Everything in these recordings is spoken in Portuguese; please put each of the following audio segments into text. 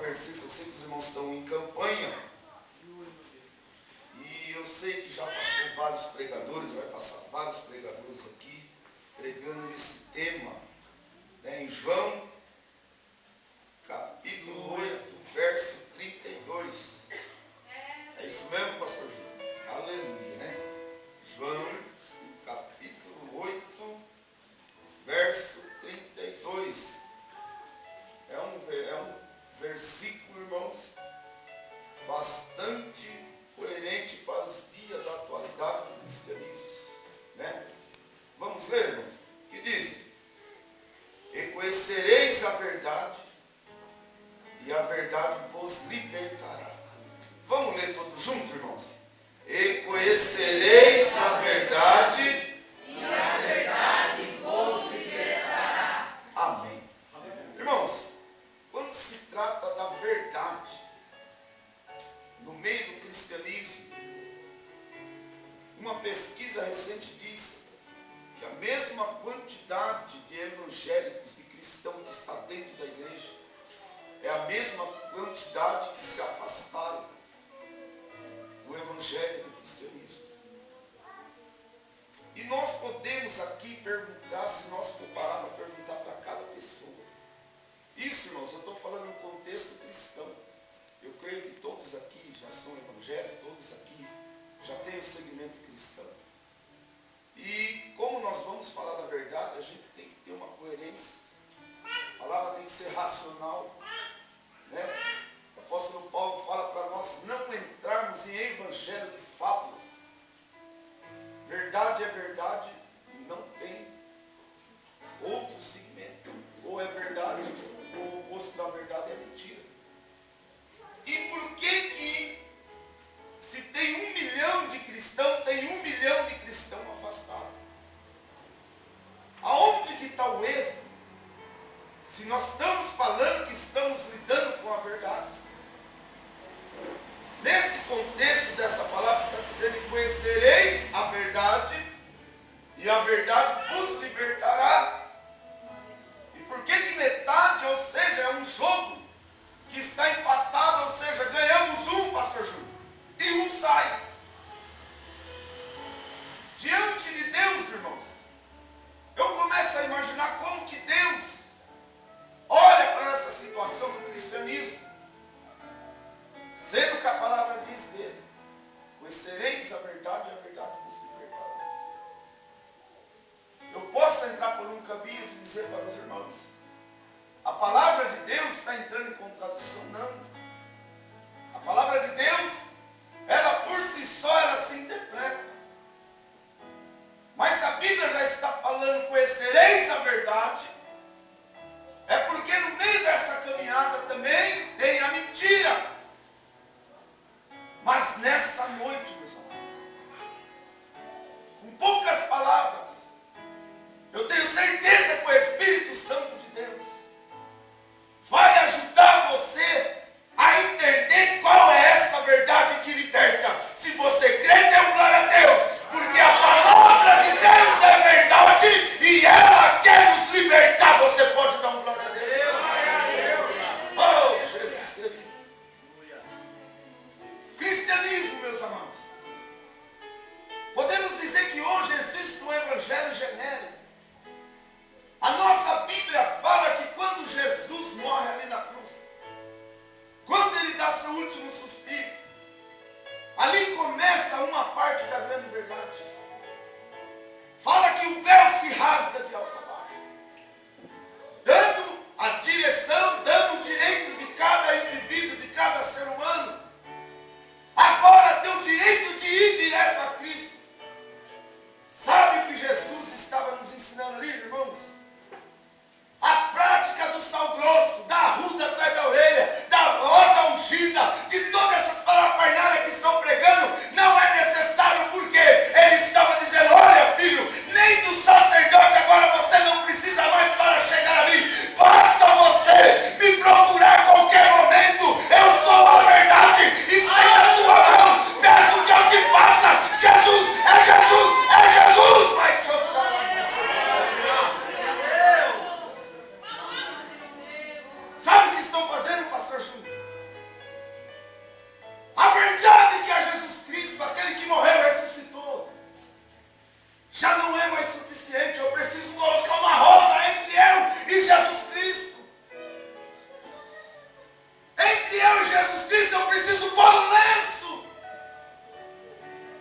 versículo, eu sei que os irmãos estão em campanha. E eu sei que já passou vários pregadores, vai passar vários pregadores aqui, pregando esse tema, né, em João, capítulo 8, verso 32. É isso mesmo, pastor João? Aleluia, né? João, capítulo 8, verso 32. É um versículo, irmãos, bastante coerente para os dias da atualidade do cristianismo, né? Vamos ler, irmãos? Que diz: e conhecereis a verdade, e a verdade vos libertará. Vamos ler todos juntos, irmãos? E conhecereis a verdade, e a verdade vos libertará. Amém. Irmãos, quando se trata da verdade, no meio do cristianismo, uma pesquisa recente diz que a mesma quantidade de evangélicos, de cristãos que está dentro da igreja, é a mesma quantidade que se afastaram do evangelho do cristianismo. E nós podemos aqui perguntar, se nós for parar para perguntar para cada pessoa. Isso, irmãos, eu estou falando no contexto cristão. Eu creio que todos aqui já são evangélicos, todos aqui já têm o segmento cristão. E como nós vamos falar da verdade, a gente tem que ter uma coerência. A palavra tem que ser racional, né? O apóstolo Paulo fala para nós não entrarmos em evangelho de fábulas. Verdade é verdade e não tem outro segmento. Ou é verdade, ou o oposto da verdade é mentira. E por que se tem 1 milhão de cristãos, tem 1 milhão de cristãos afastados? Aonde que está o erro? Se nós estamos falando que estamos lidando com a verdade. Nesse contexto dessa palavra está dizendo que conhecereis a verdade e a verdade vos libertará. E por que metade, ou seja, é um jogo que está empatado, ou seja, ganhamos um, pastor Júlio, e um sai. Diante de Deus, irmãos, eu começo a imaginar como que Deus olha para essa situação do cristianismo, sendo que a palavra diz dele: conhecereis a verdade e a verdade vos libertará. Eu posso entrar por um caminho e dizer para os irmãos: a palavra de Deus está entrando em contradição? Não. A palavra de Deus, ela por si só, ela se interpreta. Mas se a Bíblia já está falando, conhecereis a verdade, é porque no meio dessa caminhada também tem a mentira. Mas nessa noite, meus amados, com poucas palavras, eu tenho certeza que o Espírito Santo de Deus vai ajudar você a entender qual é essa verdade que liberta. Se você crê, dê um glória a Deus, porque a palavra de Deus é verdade e ela quer nos libertar. Você pode dar um glória a Deus? Oh, Jesus querido. Cristianismo, meus amados, podemos dizer que hoje existe um evangelho genérico. A nossa Bíblia fala que quando Jesus morre ali na cruz, quando ele dá seu último suspiro, ali começa uma parte da grande verdade. Fala que o véu se rasga de alto a baixo, dando a direção, dando o direito de cada indivíduo, de cada ser humano, agora tem o direito de ir direto a Cristo. Sabe o que Jesus estava nos ensinando ali, irmãos? A prática do sal grosso, da arruda atrás da orelha, da rosa ungida, de todas essas parafernálias que estão pregando, não é necessário, porque eles eu e Jesus Cristo, eu preciso pôr um lenço.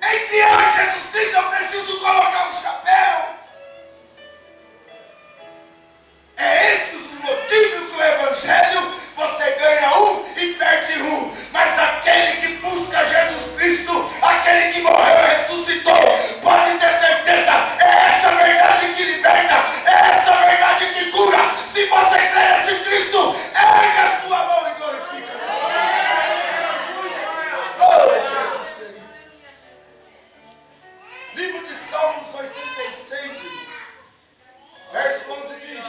Entre eu e Jesus Cristo, eu preciso colocar um chapéu. É esses os motivos que o Evangelho, você ganha um e perde um. Mas aquele que busca Jesus Cristo, aquele que morreu e ressuscitou, pode ter certeza, é essa verdade que liberta, é essa verdade que cura. Se você crê nesse Cristo, erga a sua mão e glorifica a Deus. Oh, Jesus querido. Livro de Salmos 86, verso 11 diz: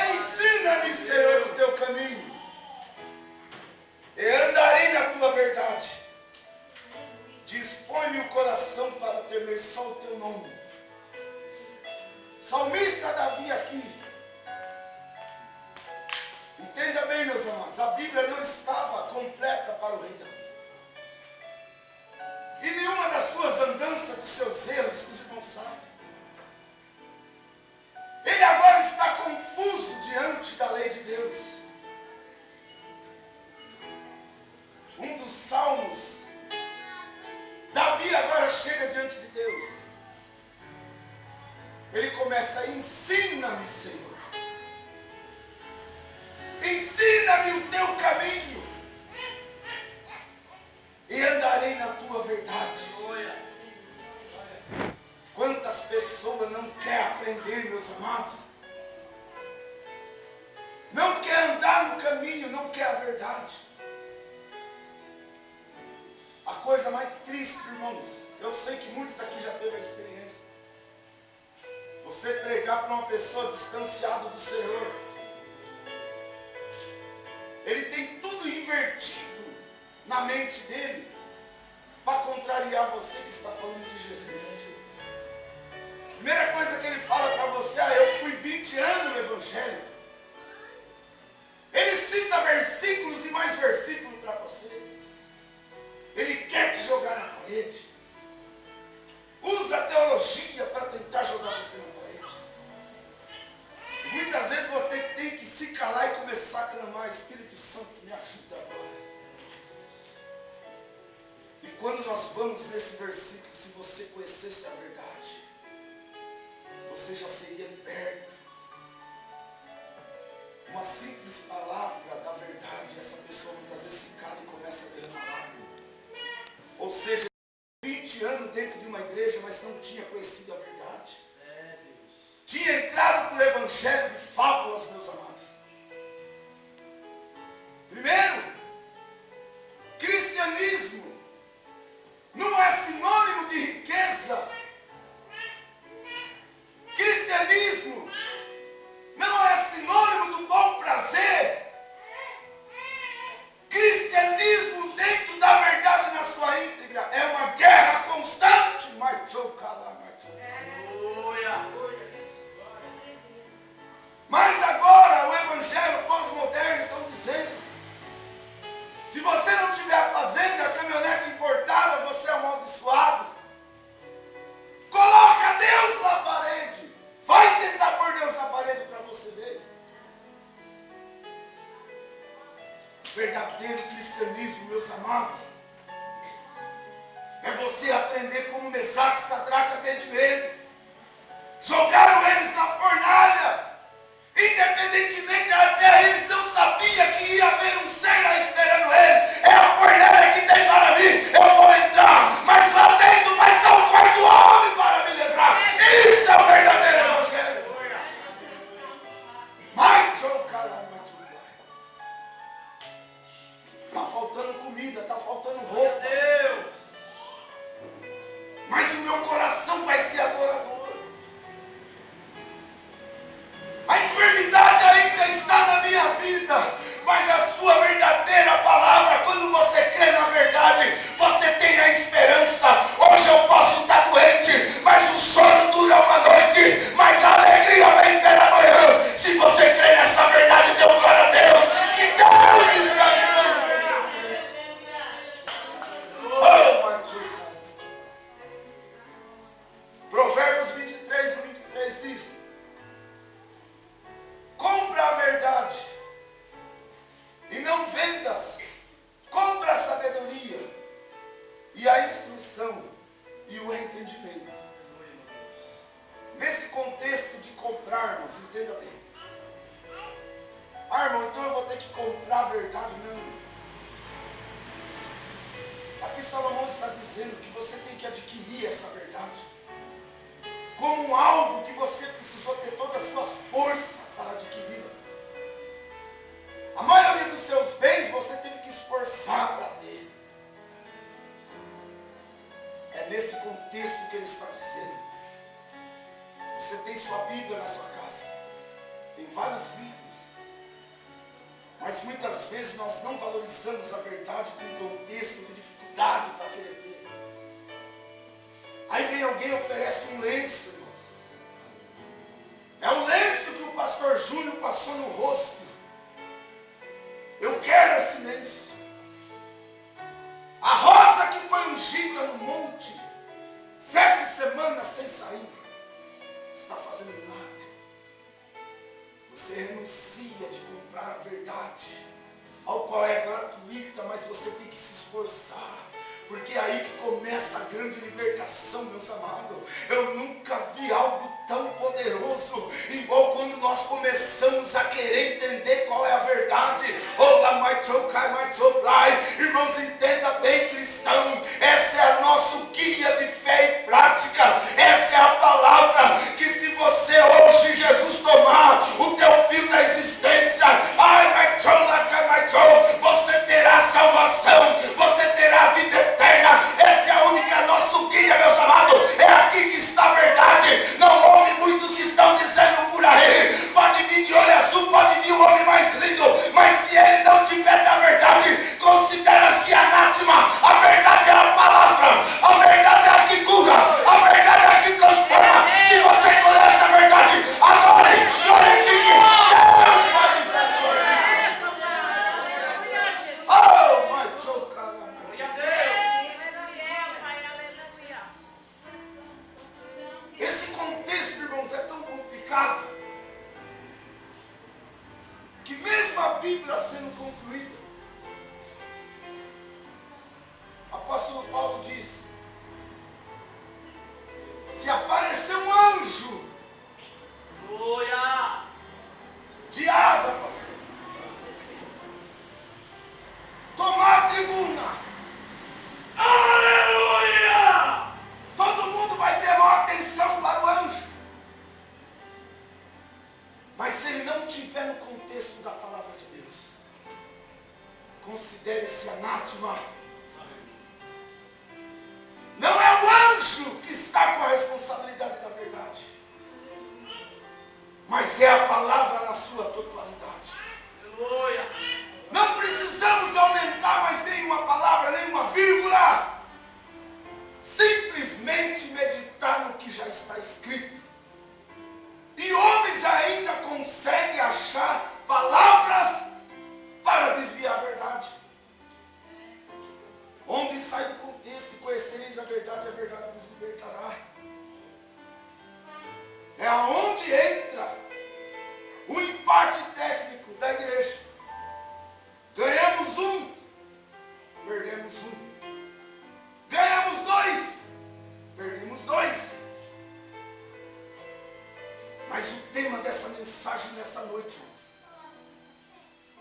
ensina-me, Senhor, o teu caminho, e andarei na tua verdade. Dispõe-me o coração para temer só o teu nome. Salmista Davi aqui. Entenda bem, meus amados, a Bíblia não estava completa para o rei Davi. E nenhuma das suas andanças, dos seus erros, que os irmãos sabem. Ele agora está confuso diante da lei de Deus. Um dos salmos, Davi agora chega diante de Deus. Ele começa: ensina-me, Senhor. Ensina-me o teu caminho, e andarei na tua verdade. Quantas pessoas não querem aprender, meus amados? Não quer andar no caminho, não quer a verdade. A coisa mais triste, irmãos, eu sei que muitos aqui já teve a experiência. Você pregar para uma pessoa distanciada do Senhor. Ele tem tudo invertido na mente dele para contrariar você que está falando de Jesus. Primeira coisa que ele fala para você: eu fui 20 anos no Evangelho. Ele cita versículos e mais versículos para você. Ele quer te jogar na parede. Usa a teologia para tentar jogar você na parede. Muitas vezes você tem que se calar e começar a clamar: Espírito Santo, me ajuda agora. E quando nós vamos nesse versículo, se você conhecesse a verdade, você já seria liberto. Uma simples palavra da verdade, essa pessoa muitas vezes se cala e começa a derramar lágrimas. Ou seja, 20 anos dentro de uma igreja, mas não tinha conhecido a verdade. Tinha entrado por evangelho de fábulas, meus amados. Primeiro, cristianismo não é sinônimo de riqueza. Cristianismo não é sinônimo do bom prazer. Cristianismo dentro da verdade na sua íntegra é uma guerra constante. Mas agora o evangelho pós-moderno estão dizendo: se você não estiver fazendo a caminhonete importada, você é amaldiçoado. Coloca Deus na parede. Vai tentar pôr Deus na parede para você ver. Verdadeiro cristianismo, meus amados, é você aprender como Mesaque, Sadraque e Abednego. Jogaram eles na fornalha. Independentemente, até eles não sabiam que ia haver um ser lá esperando eles. É a fornalha que tem para mim, eu vou entrar. Mas lá dentro vai estar um quarto homem para me livrar. Isso é o verdadeiro evangelho. Está faltando comida, está faltando roupa. Mas o meu coração vai ser adorador. A enfermidade ainda está na minha vida. Salomão está dizendo que você tem que adquirir essa verdade como algo que você precisou ter todas as suas forças para adquiri-la. A maioria dos seus bens você teve que esforçar para ter. É nesse contexto que ele está dizendo. Você tem sua Bíblia na sua casa. Tem vários livros. Mas muitas vezes nós não valorizamos a verdade com um contexto de dificuldade para querer ter. Aí vem alguém e oferece um lenço, irmãos. É o lenço que o pastor Júnior passou no rosto. Eu quero esse lenço. A rosa que foi ungida no monte, 7 semanas sem sair, está fazendo milagre. Você renuncia de comprar a verdade, ao qual é gratuita, mas você tem que se esforçar. Porque é aí que começa a grande libertação, meus amados. Eu nunca vi algo tão poderoso, igual quando nós começamos a querer entender qual é a verdade. Irmãos, entenda bem, cristão, essa é a nosso guia de fé e prática. Essa é a palavra que, se você hoje, Jesus, tomar o teu fio da existência, você terá salvação, você terá vida eterna. Essa é a única nosso guia, meus amados. É aqui que está a verdade. Não ouve muito o que estão dizendo por aí. Pode vir de olho azul, pode vir o homem mais lindo, mas se ele não tiver da verdade, considera-se anátema. A verdade é a palavra, a verdade é a que cura, a verdade é a que transforma. Se você conhece a verdade, adore, glorifique Deus. Oh, my chocar. Esse contexto, irmãos, é tão complicado que mesmo a Bíblia sendo concluída, o apóstolo Paulo diz: se aparecer um anjo de asa, pastor, tomar a tribuna, aleluia! Todo mundo vai ter maior atenção para o anjo. Mas se ele não estiver no contexto da palavra de Deus, considere-se anátema. Não é o anjo que está com a responsabilidade da verdade, mas é a palavra na sua totalidade. Aleluia! Não precisamos aumentar mais nenhuma palavra, nenhuma vírgula. Simplesmente meditar no que já está escrito. E homens ainda conseguem achar palavras para desviar a verdade. Onde sai do contexto, conhecereis a verdade vos libertará. É aonde entra o empate técnico da igreja. Ganhamos um, perdemos um. Ganhamos 2, perdemos 2. Mas o tema dessa mensagem nessa noite, irmãos,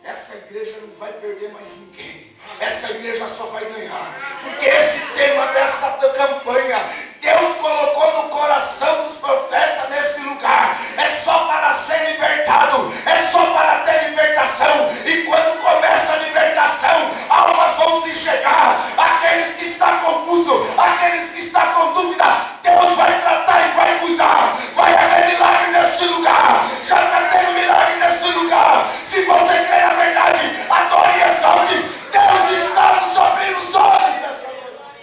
essa igreja não vai perder mais ninguém. Essa igreja só vai ganhar. Porque esse tema dessa campanha, Deus colocou no coração dos profetas nesse lugar. É só para ser libertado. É só para ter libertação. E quando começa a libertação, almas vão se chegar. Aqueles que estão confusos, aqueles que estão com dúvida, Deus vai tratar e vai cuidar. Vai haver milagre nesse lugar. Já está tendo milagre nesse lugar. Se você crê na verdade, adore e exalte. Deus está nos abrindo os olhos nessa noite.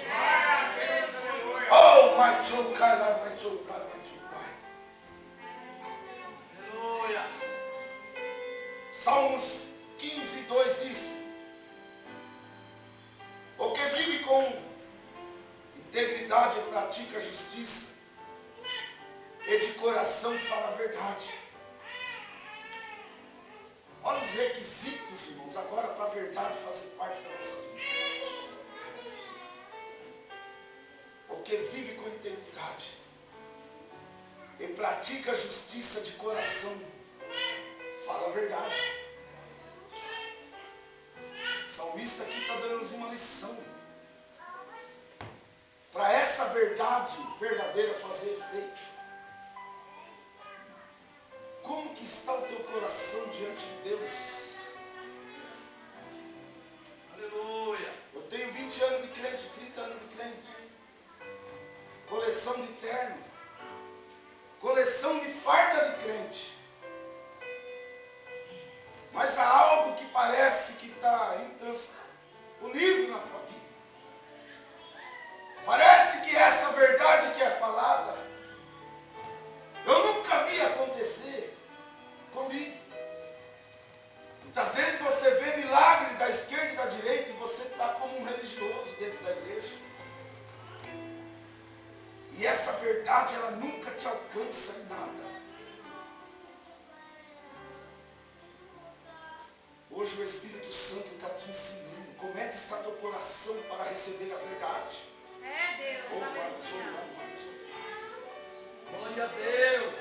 Oh, my chocar, my chocar, my chocar. Aleluia. Salmos 15, 2 diz: o que vive com integridade pratica a justiça, e de coração fala a verdade. Olha os requisitos, irmãos, agora para a verdade fazer parte das nossas vidas. O que vive com integridade e pratica a justiça de coração fala a verdade. O salmista aqui está dando-nos uma lição. verdade verdadeira fazer efeito. Como que está o teu coração diante de Deus? Aleluia. Eu tenho 20 anos de crente, 30 anos de crente. Coleção de terno. Coleção de farda de crente. Mas há algo que parece que está intransponível na tua vida. Parece que essa verdade que é falada, eu nunca vi acontecer comigo. Muitas vezes você vê milagre da esquerda e da direita e você está como um religioso dentro da igreja. E essa verdade, ela nunca te alcança em nada. Hoje o Espírito Santo está te ensinando como é que está teu coração para receber a verdade. É Deus, aleluia. Glória a Deus.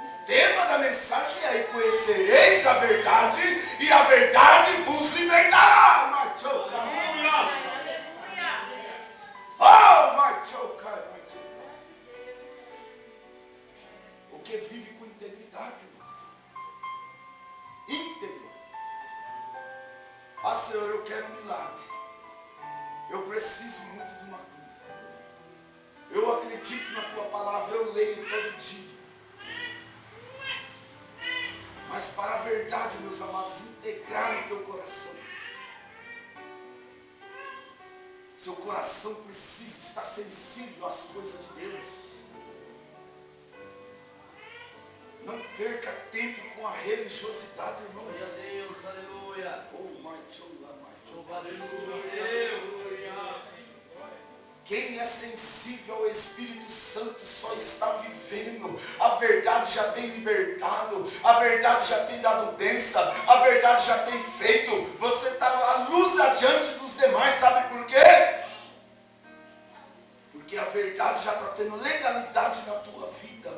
O tema da mensagem é: conhecereis a verdade e a verdade vos libertará. Oh, porque vive com integridade, irmãos. Íntegro. Ah, Senhor, eu quero um milagre. Eu preciso muito de uma cura. Eu acredito na tua palavra, eu leio todo dia. Mas para a verdade, meus amados, integrar no teu coração. Seu coração precisa estar sensível às coisas de Deus. Não perca tempo com a religiosidade, irmãos. Glória a Deus, aleluia. Oh, Aleluia. quem é sensível ao Espírito Santo só está vivendo. A verdade já tem libertado. A verdade já tem dado bênção. A verdade já tem feito. Você está a luz adiante dos demais. Sabe por quê? Porque a verdade já está tendo legalidade na tua vida.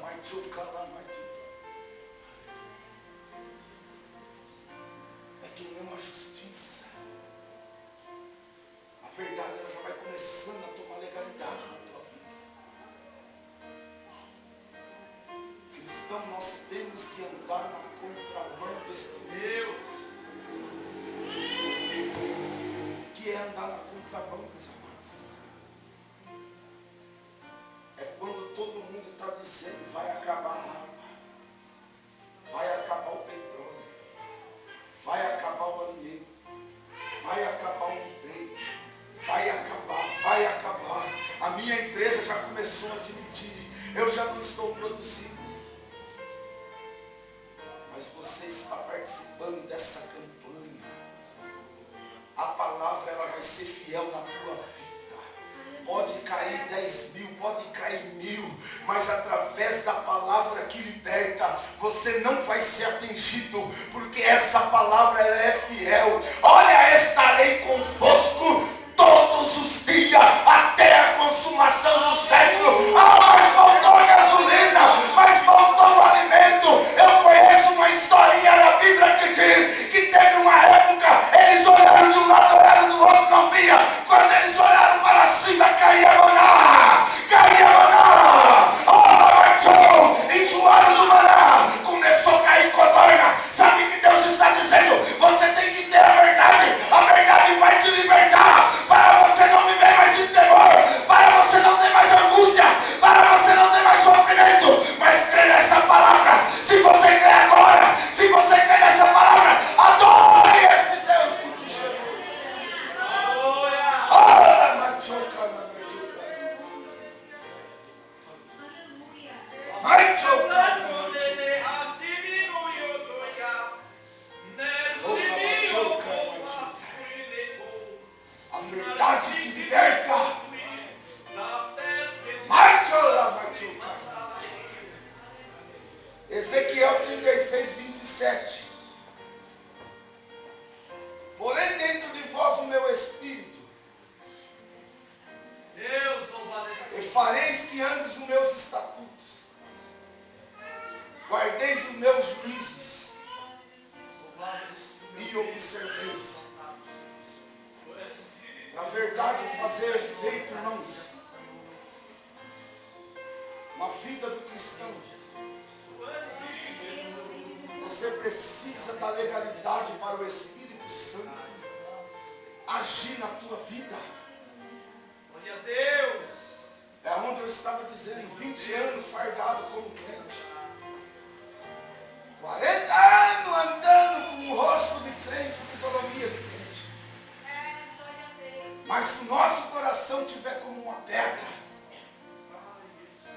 É quem ama a justiça. A verdade ela já vai começando a tomar legalidade na tua vida. Cristão, nós temos que andar na contramão deste Deus. O que é andar na contramão, meus amados? É quando todo mundo está dizendo: vai acabar a água, vai acabar o petróleo, vai acabar o alimento, vai acabar o emprego, vai acabar. A minha empresa já começou a demitir, eu já não estou produzindo. Mas você está participando dessa campanha. A palavra ela vai ser fiel na tua vida. Pode cair 10.000, pode cair 1.000, mas através da palavra que liberta, você não vai ser atingido, porque essa palavra ela é fiel. Olha, estarei convosco todos os dias, até a consumação do século. Ah, mas faltou a gasolina, mas faltou o alimento. Eu conheço uma historinha da Bíblia que diz que teve uma época, eles olharam de um lado, olharam do outro, não via. Quando eles olharam para cima, caía maná. Oh, enjoaram do maná, começou a cair codorna. Sabe o que Deus está dizendo? Você tem que ter a verdade vai te libertar, para você não viver mais em temor, para você não ter mais angústia, para você não ter mais sofrimento, mas crê nessa palavra. Se você crê agora, se você crê nessa palavra, adore esse Deus que te chamou. A verdade que liberta. Ezequiel 36, 27. Porém dentro de vós o meu espírito, Deus, louvado esteja. e fareis que andes os meus estatutos, guardeis os meus juízos e observeis. Na verdade, fazer efeito, irmãos, coração. Você precisa da legalidade para o Espírito Santo agir na tua vida. Glória a Deus. É onde eu estava dizendo, 20 anos fardado como crente. 40 anos andando com o rosto de crente, fisionomia de crente. Mas se o nosso coração tiver como uma pedra,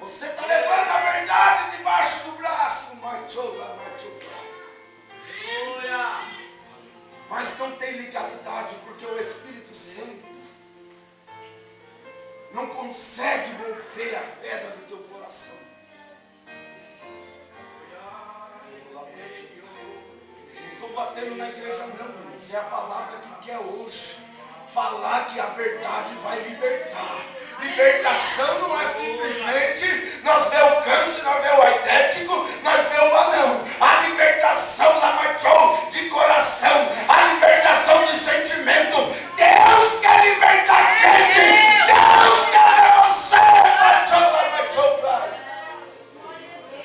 você está levando a verdade debaixo do braço. Aleluia. Mas não tem legalidade, porque o Espírito Santo não consegue mover a pedra do teu coração. Não estou batendo na igreja não, irmãos. É a palavra que quer hoje falar que a verdade vai libertar. Libertação não é simplesmente nós vemos o câncer, nós vemos o aitético, nós vemos o anão. A libertação da machou de coração, a libertação de sentimento. Deus quer libertar a gente. Deus quer você. Machou, pai.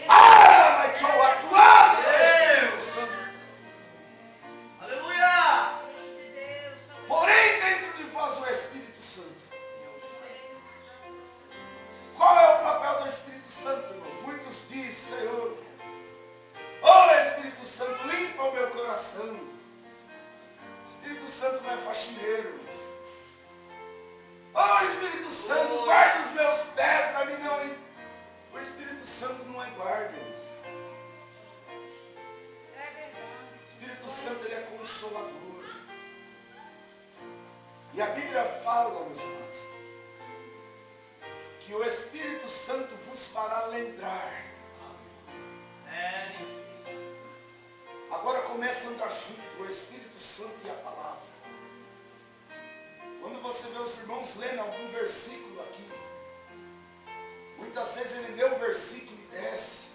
Ah, machou, atuar. Deus. Aleluia. Porém, dentro de vós o Espírito Santo. Qual é o papel do Espírito Santo, irmãos? Muitos dizem, Senhor, Espírito Santo, limpa o meu coração. O Espírito Santo não é faxineiro. Espírito Santo, guarda os meus pés para mim não. O Espírito Santo não é guarda. O Espírito Santo, ele é consolador. E a Bíblia fala, meus amados, que o Espírito Santo vos fará lembrar. Agora começa a andar junto o Espírito Santo e a palavra. Quando você vê os irmãos lendo algum versículo aqui, muitas vezes ele lê o versículo e desce.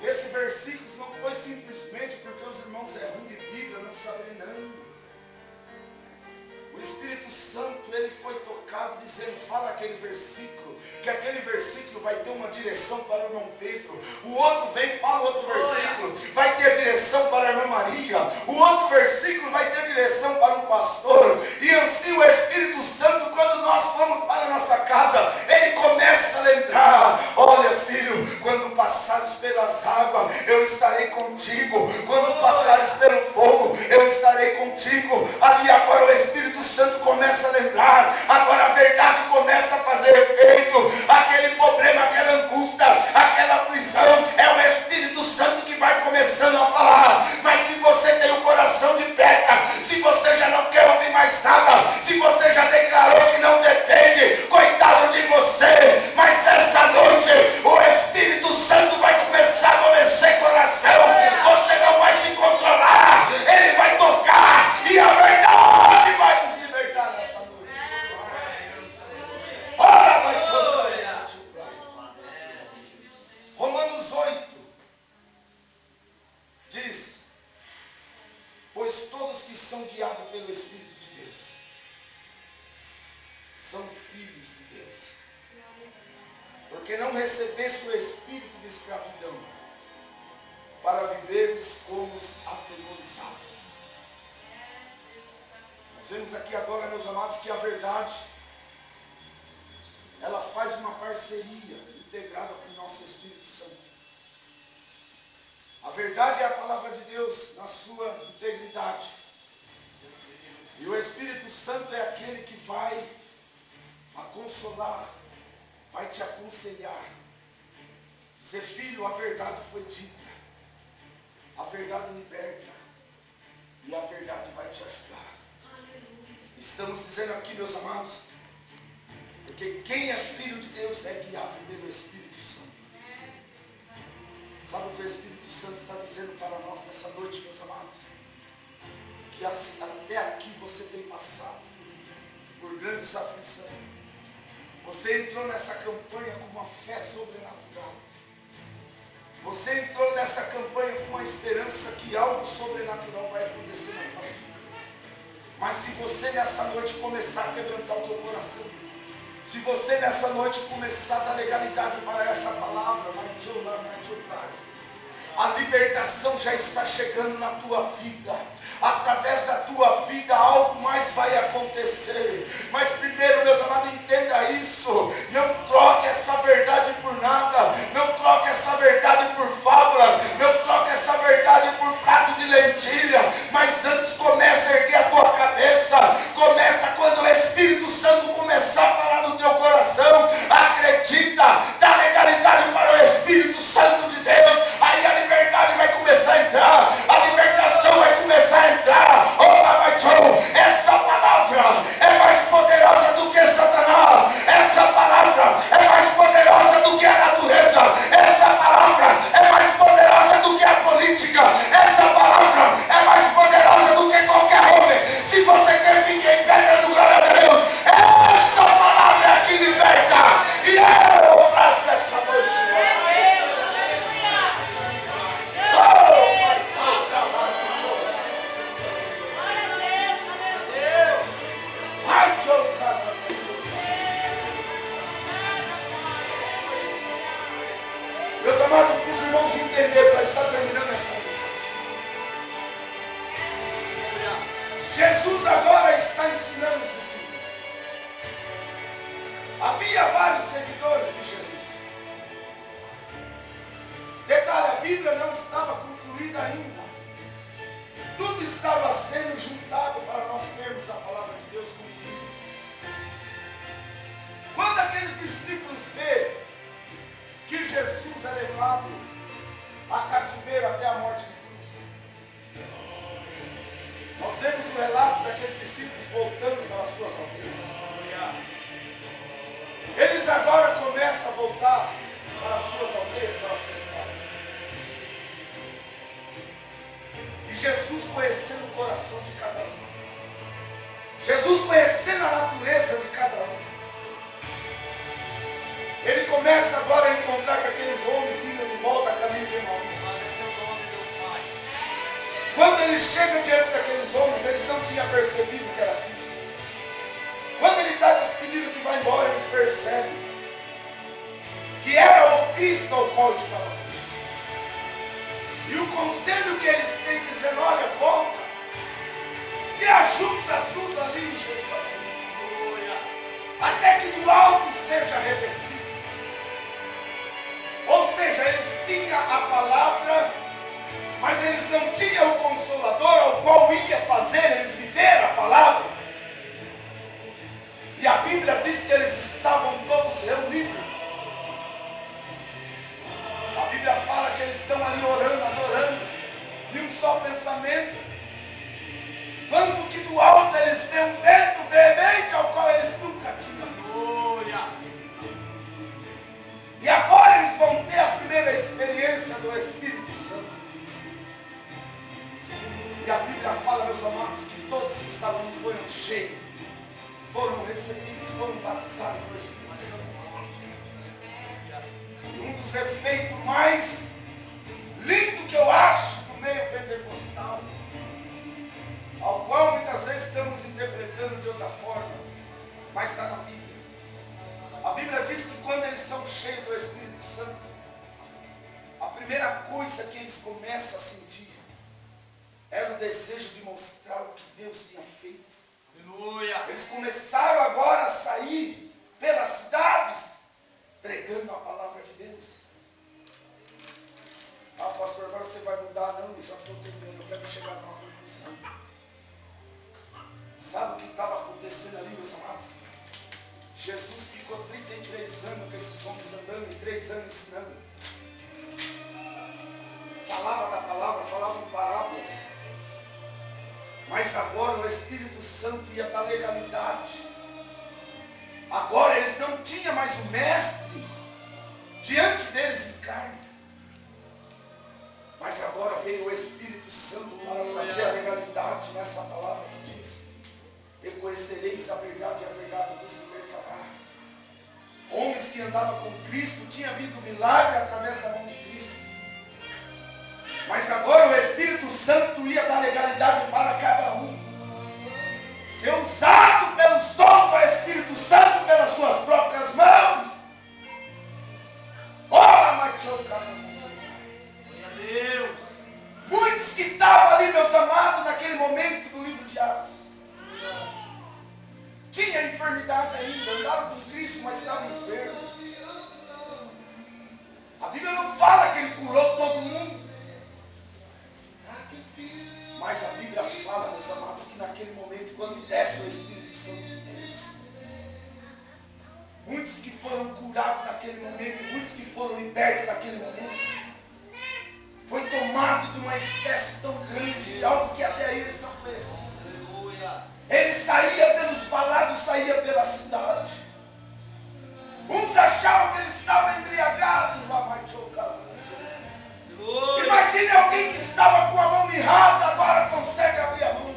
Esse versículo não foi simplesmente porque os irmãos é ruim de Bíblia, não sabem não. O Espírito Santo, ele foi tocado dizendo, fala aquele versículo, que aquele versículo vai ter uma direção para o irmão Pedro. O outro vem, fala outro versículo, vai ter direção para a irmã Maria. O outro versículo vai ter direção para o pastor. E assim o Espírito Santo, quando nós vamos para a nossa casa, ele começa a lembrar, olha filho, quando passares pelas águas, eu estarei contigo. Quando passares pelo fogo, eu estarei contigo. Ali agora o Espírito Santo começa a lembrar, agora a verdade começa a fazer efeito. Aquele problema, aquela angústia, aquela aflição, é o Espírito Santo que vai começando a falar. Mas se você tem o coração de pedra, se você já não quer ouvir mais nada, se você já declarou que não depende, coitado de você. Mas nessa noite o Espírito Santo vai começar a amolecer coração. Você não vai se controlar, ele vai tocar e a verdade vai nos libertar nessa noite. Romanos 8 diz, pois todos que são guiados pelo Espírito de Deus são filhos de Deus. Porque não recebeste o espírito de escravidão para viveres como os atemorizados. Nós vemos aqui agora, meus amados, que a verdade, ela faz uma parceria integrada com o nosso Espírito Santo. A verdade é a palavra de Deus na sua integridade. E o Espírito Santo é aquele que vai a consolar, vai te aconselhar. Dizer, filho, a verdade foi dita. A verdade liberta. E a verdade vai te ajudar. Estamos dizendo aqui, meus amados, porque quem é filho de Deus é guiado pelo Espírito Santo. Sabe o que o Espírito Santo está dizendo para nós nessa noite, meus amados? Que até aqui você tem passado por grandes aflições. Você entrou nessa campanha com uma fé sobrenatural. Você entrou nessa campanha com uma esperança que algo sobrenatural vai acontecer na tua vida. Mas se você nessa noite começar a quebrantar o teu coração, Se você nessa noite começar a dar legalidade para essa palavra, a libertação já está chegando na tua vida. Através da tua vida algo mais vai acontecer. Mas primeiro, meus amados, entenda isso. Não troque essa verdade por nada. Não troque essa verdade por fábula. Não troque essa verdade por prato de lentilha. Mas antes comece a erguer a tua cabeça. Começa quando o Espírito Santo começar a falar no teu coração. Acredita. Dá legalidade para o Espírito Santo de Deus. Aí a liberdade vai começar a entrar. A libertação vai começar a entrar. Oh, Papai Joe, essa palavra é mais poderosa do que Satanás. Essa palavra é mais poderosa do que a natureza. Essa palavra é mais poderosa do que a política. Essa palavra é mais poderosa do que qualquer homem. Se você quer ficar em pé dando glória a Deus, essa palavra é a que liberta. E eu faço dessa noite. Meus amados, para os irmãos entenderem, para estar terminando essa lição. Jesus agora está ensinando os discípulos. Havia vários seguidores de Jesus. Detalhe, a Bíblia não estava concluída ainda. Tudo estava sendo juntado para nós termos a palavra de Deus concluída. Quando aqueles discípulos vêem que Jesus é levado a cativeiro até a morte de cruz, nós vemos o relato daqueles discípulos voltando para as suas aldeias. Eles agora começam a voltar para as suas aldeias, para as suas cidades. E Jesus conhecendo o coração de cada um. Jesus conhecendo a natureza de cada um. Ele começa agora a encontrar com aqueles homens indo de volta a caminho de Emaús. Quando ele chega diante daqueles homens, eles não tinham percebido que era Cristo. Quando ele está despedido que vai embora, eles percebem que era o Cristo ao qual estava Cristo. E o conselho que eles têm dizendo, olha, volta, se ajunta tudo ali em Jerusalém, até que do alto seja revestido. Ou seja, eles tinham a palavra, mas eles não tinham o Consolador ao qual ia fazer eles viver a palavra. E a Bíblia diz que eles estavam todos reunidos. A Bíblia fala que eles estão ali orando, adorando, de um só pensamento. Quando que do alto eles veem um vento veemente ao qual eles nunca tinham visto. E agora eles vão ter a primeira experiência do Espírito Santo. E a Bíblia fala, meus amados, que todos que estavam no foram cheios, foram recebidos, foram batizados pelo Espírito Santo. E um dos efeitos mais lindos que eu acho do meio pentecostal, ao qual muitas vezes estamos interpretando de outra forma, mas está na Bíblia. A Bíblia diz que quando eles são cheios do Espírito Santo, a primeira coisa que eles começam a sentir era o desejo de mostrar o que Deus tinha feito. Aleluia. Eles começaram agora a sair pelas cidades, pregando a palavra de Deus. Ah, pastor, agora você vai mudar? Não, eu já estou terminando, eu quero chegar numa conclusão. Sabe o que estava acontecendo ali, meus amados? Jesus ficou 33 anos com esses homens andando, e 3 anos ensinando. Falava da palavra, falava em parábolas. Mas agora o Espírito Santo ia dar legalidade. Agora eles não tinham mais o mestre diante deles em carne. Mas agora veio o Espírito Santo para trazer a legalidade nessa palavra que diz: e conhecereis a verdade, e a verdade vos libertará. Homens que andavam com Cristo, tinha havido milagre através da mão de Cristo. Mas agora o Espírito Santo ia dar legalidade para cada um. Ser usado pelos dons do Espírito Santo, pelas suas próprias naquele momento, quando desce o Espírito Santo de Deus. Muitos que foram curados naquele momento, muitos que foram libertos naquele momento. Foi tomado de uma espécie tão grande, algo que até aí eles não conheciam. Ele saía pelos valados, saía pela cidade. Uns achavam que ele estava embriagado. Imagine alguém que estava com a mão mirrada, agora consegue abrir a mão.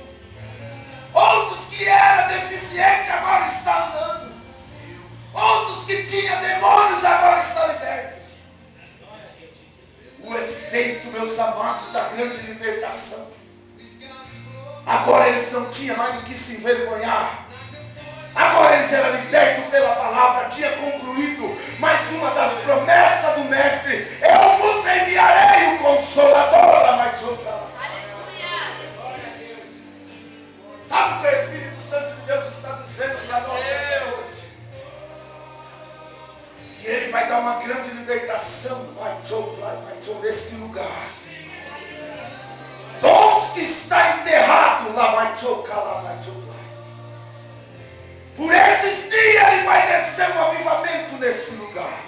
Outros que era deficiente, agora está andando. Outros que tinha demônios, agora está liberto. O efeito, meus amados, da grande libertação. Agora eles não tinham mais do que se envergonhar. Agora eles eram libertos pela palavra. Tinha concluído mais uma das promessas do mestre. Eu vos enviarei o Consolador. Sabe o que o Espírito Santo de Deus está dizendo para nós nessa noite? Que ele vai dar uma grande libertação neste lugar. Dons que está enterrado lá, por esses dias ele vai descer um avivamento nesse lugar.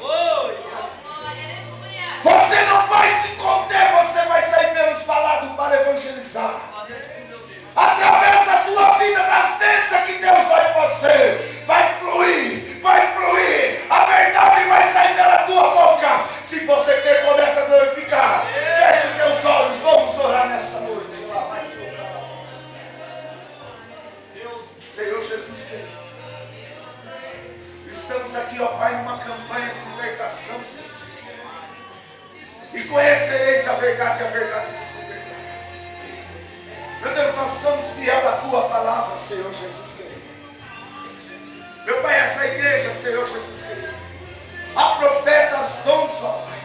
Você não vai se conter, você vai sair pelos falados para evangelizar. Através da tua vida, das bênçãos que Deus vai fazer, vai fluir, a verdade vai sair pela tua boca. Se você quer, começa a glorificar. Feche os teus olhos, vamos orar nessa noite. Senhor Jesus querido, estamos aqui, ó Pai, numa campanha de libertação, Senhor. E conhecereis a verdade vos libertará. Meu Deus, nós somos fiel à tua palavra, Senhor Jesus querido. Meu Pai, essa igreja, Senhor Jesus querido, há profetas, dons, ó Pai.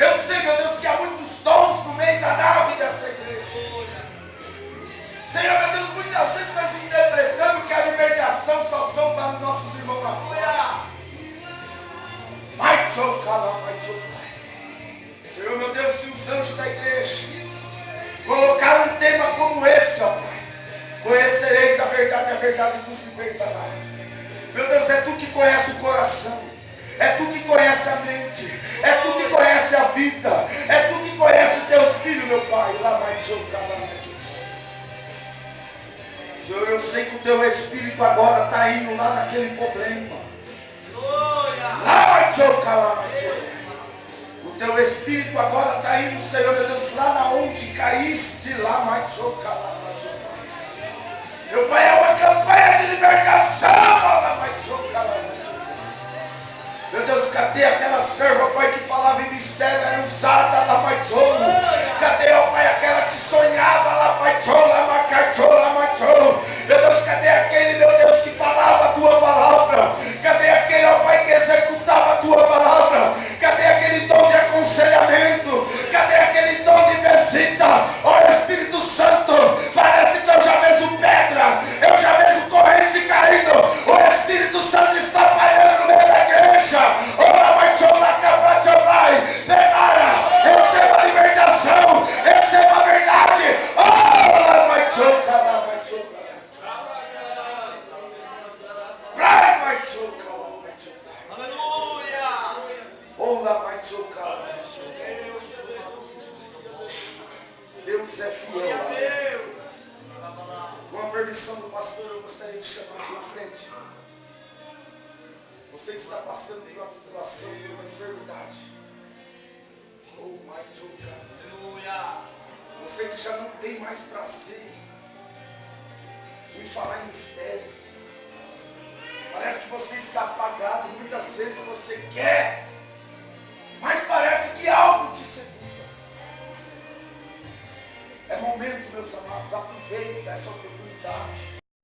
Eu sei, meu Deus, que há muitos dons no meio da nave dessa igreja. Senhor, meu Deus, muitas vezes nós interpretamos que a libertação só são para os nossos irmãos lá fora. Senhor, meu Deus, se os anjos da igreja colocaram um tema como esse, ó Pai, conhecereis a verdade vos libertará. Meu Deus, é Tu que conhece o coração, é Tu que conhece a mente, é Tu que conhece a vida, é Tu que conhece os Teus filhos, meu Pai. Senhor, eu sei que o Teu Espírito agora está indo lá naquele problema. O Teu Espírito agora está indo, Senhor, meu Deus, lá na onde caíste, lá, meu Pai, é uma campanha de libertação, meu Deus, cadê aquela serva, Pai, que falava em mistério, era usada lá, cadê, ó Pai, aquela que sonhava lá, meu Deus, cadê aquele, meu Deus, que falava a Tua palavra? Cadê aquele, ó Pai, que executava a Tua palavra? Cadê aquele dom de aconselhamento? Cadê aquele dom de visita? Olha, Espírito Santo, parece que eu já vejo pedra, eu já vejo corrente caindo, o Espírito Santo está pairando no meio da igreja. Receba a libertação, receba a verdade. Deus é fiel. Com a permissão do pastor, eu gostaria de chamar aqui na frente você que está passando por uma tribulação, por uma enfermidade. Você que já não tem mais prazer em falar em mistério. Parece que você está apagado. Muitas vezes você quer, mas parece que algo te segura. É momento, meus amados, aproveite essa oportunidade.